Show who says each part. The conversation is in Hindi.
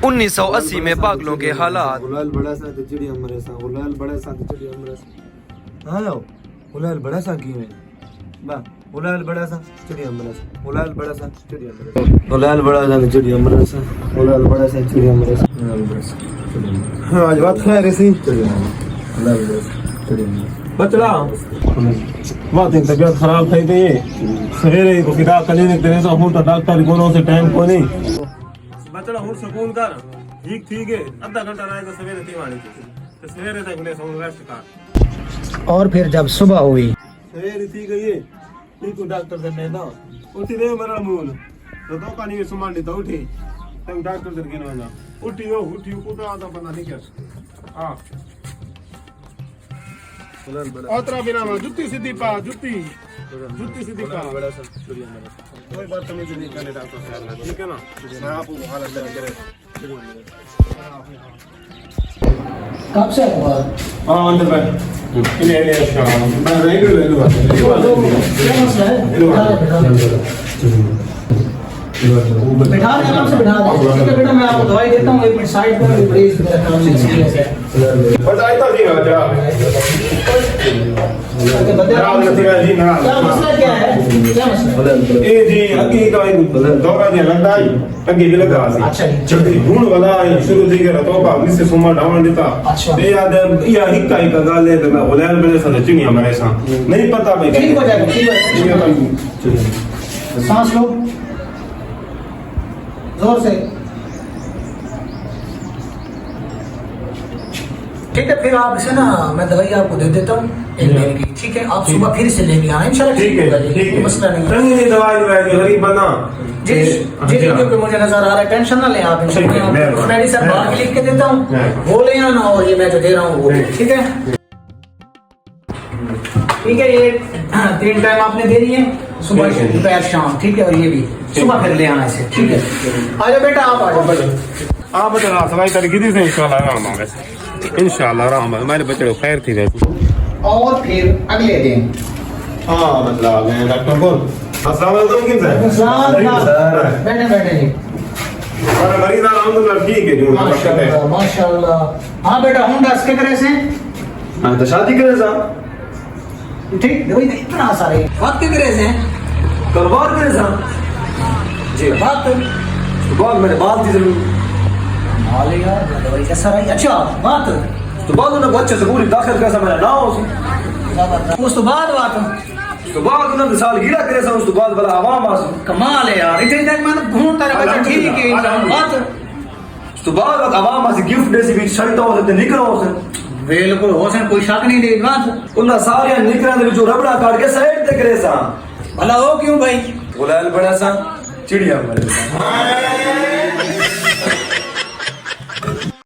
Speaker 1: 1980 में पागलों के हालात।
Speaker 2: गुलाल बड़ा सा तो चिड़िया मरे सा, गुलाल बड़ा सा तो चिड़िया मरे सा। हाँ लो गुलाल बड़ा सा की में बा गुलाल बड़ा सा चिड़िया मरे सा, गुलाल बड़ा सा चिड़िया मरे सा, गुलाल बड़ा सा तो चिड़िया मरे सा, गुलाल बड़ा सा चिड़िया मरे सा, गुलाल बड़ा सा चिड़िया। हाँ आज बात है ऐसी चिड़िया गुलाल बड़ा सा चिड़िया बचड़ा बात एक तबीयत खराब थी थी सवेरे को किताब क्लिनिक देने तो हूं तो डॉक्टर को से टाइम को नहीं बचड़ा हूं सुकून कर ठीक है आधा घंटा रहे तो सवेरे तीवानी तो सवेरे तक ने सो रेस्ट कर।
Speaker 3: और फिर जब सुबह हुई
Speaker 2: सवेरे थी गई ठीक डॉक्टर से ने ना उठी रे मरा मूल तो कानी में सुमान दी तो उठी तब डॉक्टर से के ना उठी को आधा पता नहीं क्या हां ओतरा बिना में जुत्ती सीधी पा जुत्ती सीधी पा बड़ा सा कोई बात नहीं नहीं करने डॉक्टर साहब ठीक है ना मैं आपको हालत दर्द करे
Speaker 3: कब से हुआ?
Speaker 2: हां अंदर बैठ इन्हें मैं रेगुलर ले लूंगा
Speaker 3: क्या मसला है? बैठा दे आराम से बैठा दे। ठीक है बेटा मैं आपको दवाई देता हूँ, एक मिनट साइड पर प्लीज मेरा काम सीरियस है।
Speaker 2: बताइए तो जी राजा क्या
Speaker 3: मसला क्या है? क्या मसला?
Speaker 2: ए जी अगी का दौरा दिया लगता है अगी भी लगा सी
Speaker 3: अच्छा
Speaker 2: जल्दी ढूंढ वाला शुरू थी के तो का से सुमा डाउन देता
Speaker 3: अच्छा
Speaker 2: ए याद या हिक्का ही का गाल ले तो मैं बोले मेरे साथ चिड़िया मेरे साथ नहीं पता भाई
Speaker 3: ठीक हो जाएगा ठीक हो जाएगा। सांस लो जोर से। ठीक है फिर आप इसे ना मैं दवाई आपको दे देता हूँ एक दिन की। ठीक है आप सुबह फिर से लेके आना इंशाल्लाह ठीक है कोई मसला नहीं है।
Speaker 2: तंगी दवाई गरीब बना
Speaker 3: जी क्योंकि मुझे नजर आ रहा है टेंशन ना लें आप इंशाल्लाह मेडिसिन बाहर लिख के देता हूँ वो ले आना और ये मैं जो दे रहा हूँ वो ठीक है ये 3 टाइम आपने दे दिए सुबह दोपहर शाम ठीक है और ये भी सुबह फिर ले आना इसे ठीक है। आ जाओ बेटा आप आ जाओ
Speaker 2: आप बता सवाई तरीके से इंशाल्लाह आराम होगा इंशाल्लाह आराम है हमारे बच्चे खैर थी गए
Speaker 3: और फिर अगले दिन
Speaker 2: हाँ मतलब आ गए डॉक्टर को अस्सलाम वालेकुम किन सर
Speaker 3: बैठे जी
Speaker 2: और मरीज अलहमदुलिल्लाह ठीक है जो
Speaker 3: माशाल्लाह। हाँ बेटा हूँ दस के करे से
Speaker 2: हां तो शादी करे साहब
Speaker 3: ठीक दवाई इतना सारे बात के करे से
Speaker 2: करवार करे साहब
Speaker 3: जी बात
Speaker 2: बहुत मेरे बात थी जरूर
Speaker 3: माले यार दवाई कैसा रही अच्छा बात
Speaker 2: तो बाद उन्होंने बच्चे से पूरी दाखिल कैसा मेरा ना हो
Speaker 3: उस तो बाद बात
Speaker 2: तो बाद उन्होंने मिसाल गिरा करे सा उस तो बाद वाला आवाम आस
Speaker 3: कमाल है यार इतने तक मैंने ढूंढता रहा बच्चा ठीक है बात
Speaker 2: तो बाद आवाम आस गिफ्ट दे सी भी शर्ट हो सकते निकल हो सकते
Speaker 3: बिल्कुल हो सकता कोई शक नहीं दे बात
Speaker 2: उन्हें सारे निकलने दे जो रबड़ा काट के साइड ते करे सा
Speaker 3: भला हो क्यों भाई
Speaker 2: गुलाल बड़ा सा चिड़िया मरे सा